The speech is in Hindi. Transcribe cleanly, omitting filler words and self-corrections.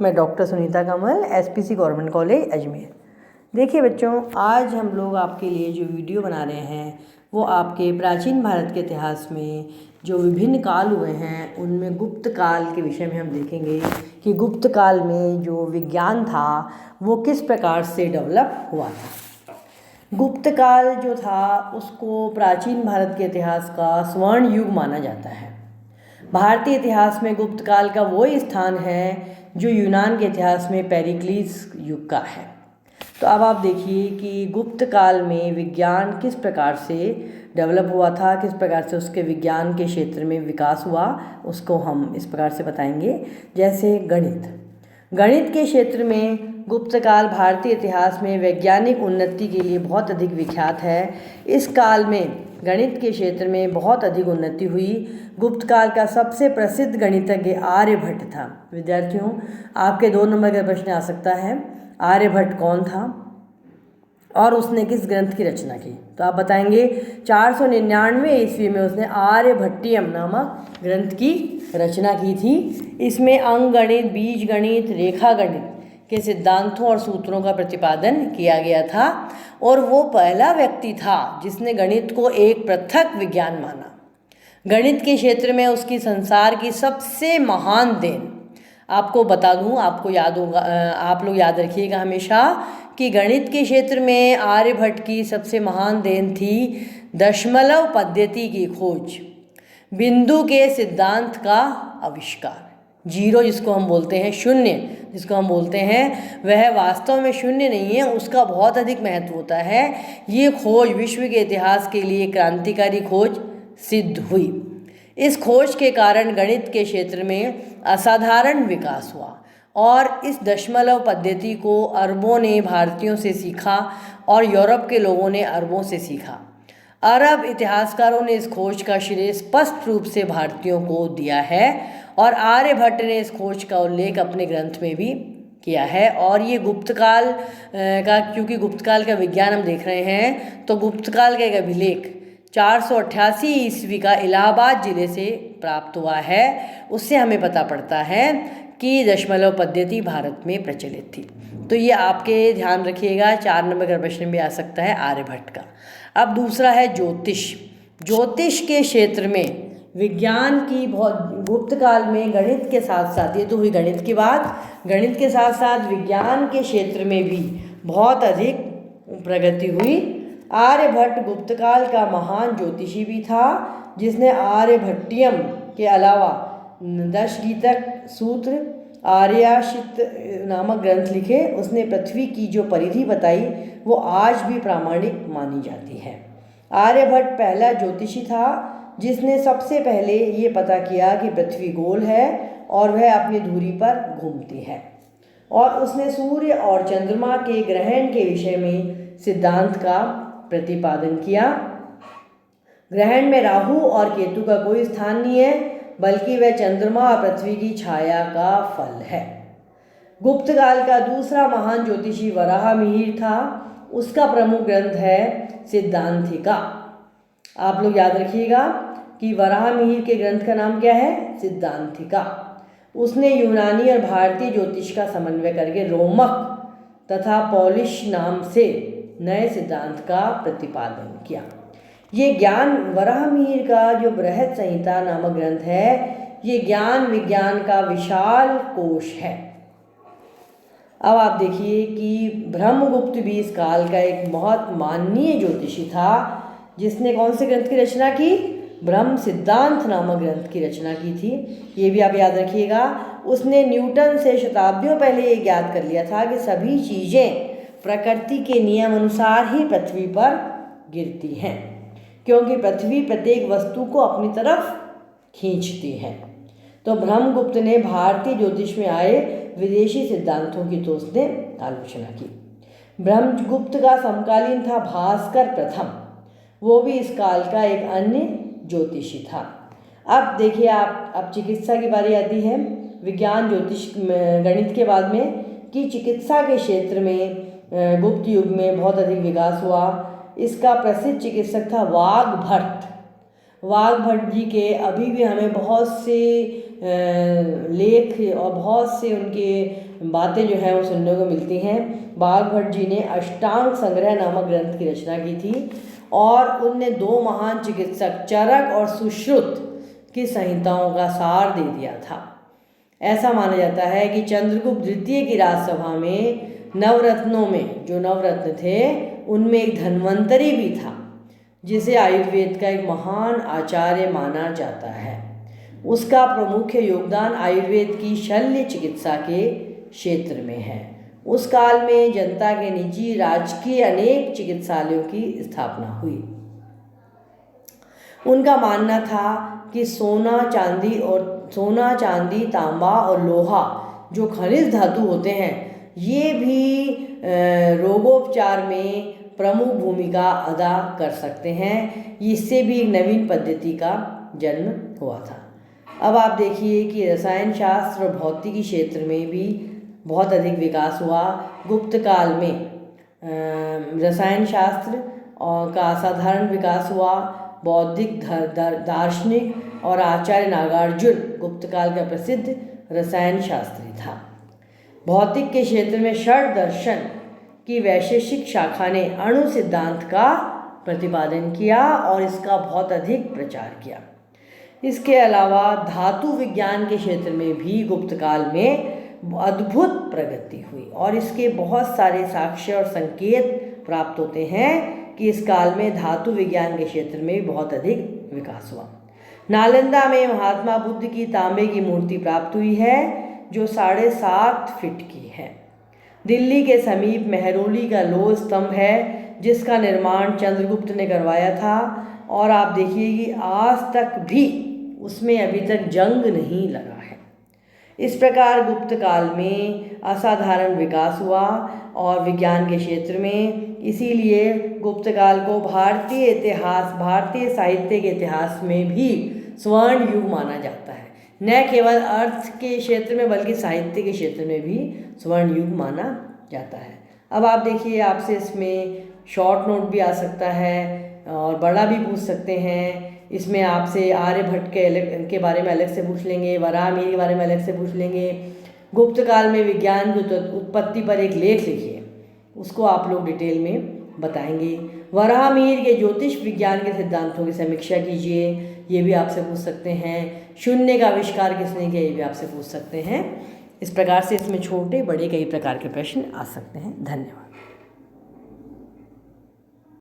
मैं डॉक्टर सुनीता कमल, एसपीसी गवर्नमेंट कॉलेज अजमेर। देखिए बच्चों, आज हम लोग आपके लिए जो वीडियो बना रहे हैं वो आपके प्राचीन भारत के इतिहास में जो विभिन्न काल हुए हैं उनमें गुप्त काल के विषय में हम देखेंगे कि गुप्त काल में जो विज्ञान था वो किस प्रकार से डेवलप हुआ था। गुप्त काल जो था उसको प्राचीन भारत के इतिहास का स्वर्ण युग माना जाता है। भारतीय इतिहास में गुप्त काल का वही स्थान है जो यूनान के इतिहास में पेरिक्लीस युग का है। तो अब आप देखिए कि गुप्त काल में विज्ञान किस प्रकार से डेवलप हुआ था, किस प्रकार से उसके विज्ञान के क्षेत्र में विकास हुआ, उसको हम इस प्रकार से बताएंगे। जैसे गणित के क्षेत्र में गुप्त काल भारतीय इतिहास में वैज्ञानिक उन्नति के लिए बहुत अधिक विख्यात है। इस काल में गणित के क्षेत्र में बहुत अधिक उन्नति हुई। गुप्त काल का सबसे प्रसिद्ध गणितज्ञ आर्यभट्ट था। विद्यार्थियों, आपके 2 नंबर का प्रश्न आ सकता है, आर्यभट्ट कौन था और उसने किस ग्रंथ की रचना की? तो आप बताएंगे 499 ईस्वी में उसने आर्यभट्टियम नामक ग्रंथ की रचना की थी। इसमें अंकगणित, बीजगणित, रेखा गणित के सिद्धांतों और सूत्रों का प्रतिपादन किया गया था और वो पहला व्यक्ति था जिसने गणित को एक पृथक विज्ञान माना। गणित के क्षेत्र में उसकी संसार की सबसे महान देन, आपको बता दूं, आपको याद होगा, आप लोग याद रखिएगा हमेशा कि गणित के क्षेत्र में आर्यभट्ट की सबसे महान देन थी दशमलव पद्धति की खोज, बिंदु के सिद्धांत का आविष्कार। जीरो जिसको हम बोलते हैं, शून्य जिसको हम बोलते हैं, वह वास्तव में शून्य नहीं है, उसका बहुत अधिक महत्व होता है। ये खोज विश्व के इतिहास के लिए क्रांतिकारी खोज सिद्ध हुई। इस खोज के कारण गणित के क्षेत्र में असाधारण विकास हुआ और इस दशमलव पद्धति को अरबों ने भारतीयों से सीखा और यूरोप के लोगों ने अरबों से सीखा। अरब इतिहासकारों ने इस खोज का श्रेय स्पष्ट रूप से भारतीयों को दिया है और आर्यभट्ट ने इस खोज का उल्लेख अपने ग्रंथ में भी किया है। और ये गुप्त काल का, क्योंकि गुप्त काल का विज्ञान हम देख रहे हैं, तो गुप्त काल का एक अभिलेख 488 ईस्वी का इलाहाबाद जिले से प्राप्त हुआ है। उससे हमें पता पड़ता है कि दशमलव पद्धति भारत में प्रचलित थी। तो ये आपके ध्यान रखिएगा, 4 नंबर का प्रश्न भी आ सकता है आर्यभट्ट का। अब दूसरा है ज्योतिष के क्षेत्र में विज्ञान की बहुत, गुप्त काल में गणित के साथ साथ, ये तो हुई गणित की बात, गणित के साथ साथ विज्ञान के क्षेत्र में भी बहुत अधिक प्रगति हुई। आर्यभट्ट गुप्त काल का महान ज्योतिषी भी था जिसने आर्यभट्टियम के अलावा 10 गीतक सूत्र, आर्याशित नामक ग्रंथ लिखे। उसने पृथ्वी की जो परिधि बताई वो आज भी प्रामाणिक मानी जाती है। आर्यभट्ट पहला ज्योतिषी था जिसने सबसे पहले ये पता किया कि पृथ्वी गोल है और वह अपनी धुरी पर घूमती है, और उसने सूर्य और चंद्रमा के ग्रहण के विषय में सिद्धांत का प्रतिपादन किया। ग्रहण में राहु और केतु का कोई स्थान नहीं है, बल्कि वह चंद्रमा और पृथ्वी की छाया का फल है। गुप्त काल का दूसरा महान ज्योतिषी वराहमिहिर था। उसका प्रमुख ग्रंथ है सिद्धांतिका। आप लोग याद रखिएगा कि वराहमिहिर के ग्रंथ का नाम क्या है? सिद्धांतिका। उसने यूनानी और भारतीय ज्योतिष का समन्वय करके रोमक तथा पॉलिश नाम से नए सिद्धांत का प्रतिपादन किया। ये ज्ञान, वराहमिहिर का जो बृहद संहिता नामक ग्रंथ है, ये ज्ञान विज्ञान का विशाल कोश है। अब आप देखिए कि ब्रह्मगुप्त भी इस काल का एक बहुत माननीय ज्योतिषी था जिसने कौन से ग्रंथ की रचना की? ब्रह्म सिद्धांत नामक ग्रंथ की रचना की थी। ये भी आप याद रखिएगा। उसने न्यूटन से शताब्दियों पहले ये ज्ञात कर लिया था कि सभी चीज़ें प्रकृति के नियम अनुसार ही पृथ्वी पर गिरती हैं, क्योंकि पृथ्वी प्रत्येक वस्तु को अपनी तरफ खींचती है। तो ब्रह्मगुप्त ने भारतीय ज्योतिष में आए विदेशी सिद्धांतों की तो उसने आलोचना की। ब्रह्मगुप्त का समकालीन था भास्कर प्रथम, वो भी इस काल का एक अन्य ज्योतिषी था। अब देखिए, आप अब चिकित्सा की बारी आती है। विज्ञान, ज्योतिष, गणित के बाद में कि चिकित्सा के क्षेत्र में गुप्त युग में बहुत अधिक विकास हुआ। इसका प्रसिद्ध चिकित्सक था वाग्भट। वाग्भट जी के अभी भी हमें बहुत से लेख और बहुत से उनके बातें जो है वो सुनने को मिलती हैं। वाग्भट जी ने अष्टांग संग्रह नामक ग्रंथ की रचना की थी और उनने दो महान चिकित्सक चरक और सुश्रुत की संहिताओं का सार दे दिया था। ऐसा माना जाता है कि चंद्रगुप्त द्वितीय की राजसभा में नवरत्नों में जो नवरत्न थे उनमें एक धन्वंतरी भी था, जिसे आयुर्वेद का एक महान आचार्य माना जाता है। उसका प्रमुख योगदान आयुर्वेद की शल्य चिकित्सा के क्षेत्र में है। उस काल में जनता के निजी राजकीय अनेक चिकित्सालयों की स्थापना हुई। उनका मानना था कि सोना, चांदी, तांबा और लोहा जो खनिज धातु होते हैं, ये भी रोगोपचार में प्रमुख भूमिका अदा कर सकते हैं। इससे भी एक नवीन पद्धति का जन्म हुआ था। अब आप देखिए कि रसायन शास्त्र और भौतिकी क्षेत्र में भी बहुत अधिक विकास हुआ। गुप्त काल में रसायन शास्त्र का असाधारण विकास हुआ। बौद्धिक, दार्शनिक और आचार्य नागार्जुन गुप्त काल का प्रसिद्ध रसायन शास्त्री था। भौतिक के क्षेत्र में षड दर्शन की वैशेषिक शाखा ने अणु सिद्धांत का प्रतिपादन किया और इसका बहुत अधिक प्रचार किया। इसके अलावा धातु विज्ञान के क्षेत्र में भी गुप्त काल में अद्भुत प्रगति हुई और इसके बहुत सारे साक्ष्य और संकेत प्राप्त होते हैं कि इस काल में धातु विज्ञान के क्षेत्र में भी बहुत अधिक विकास हुआ। नालंदा में महात्मा बुद्ध की तांबे की मूर्ति प्राप्त हुई है जो 7.5 फीट की है। दिल्ली के समीप मेहरौली का लोह स्तंभ है जिसका निर्माण चंद्रगुप्त ने करवाया था और आप देखिए कि आज तक भी उसमें अभी तक जंग नहीं लगा है। इस प्रकार गुप्त काल में असाधारण विकास हुआ और विज्ञान के क्षेत्र में, इसीलिए गुप्त काल को भारतीय साहित्य के इतिहास में भी स्वर्ण युग माना जाता है। न केवल अर्थ के क्षेत्र में बल्कि साहित्य के क्षेत्र में भी स्वर्ण युग माना जाता है। अब आप देखिए, आपसे इसमें शॉर्ट नोट भी आ सकता है और बड़ा भी पूछ सकते हैं। इसमें आपसे आर्यभट्ट के बारे में अलग से पूछ लेंगे, वराहमिहिर के बारे में अलग से पूछ लेंगे। गुप्त काल में विज्ञान की उत्पत्ति पर एक लेख लिखिए, उसको आप लोग डिटेल में बताएंगे। वराहमिहिर के ज्योतिष विज्ञान के सिद्धांतों की समीक्षा कीजिए, ये भी आपसे पूछ सकते हैं। शून्य का आविष्कार किसने किया, ये भी आपसे पूछ सकते हैं। इस प्रकार से इसमें छोटे बड़े कई प्रकार के प्रश्न आ सकते हैं। धन्यवाद।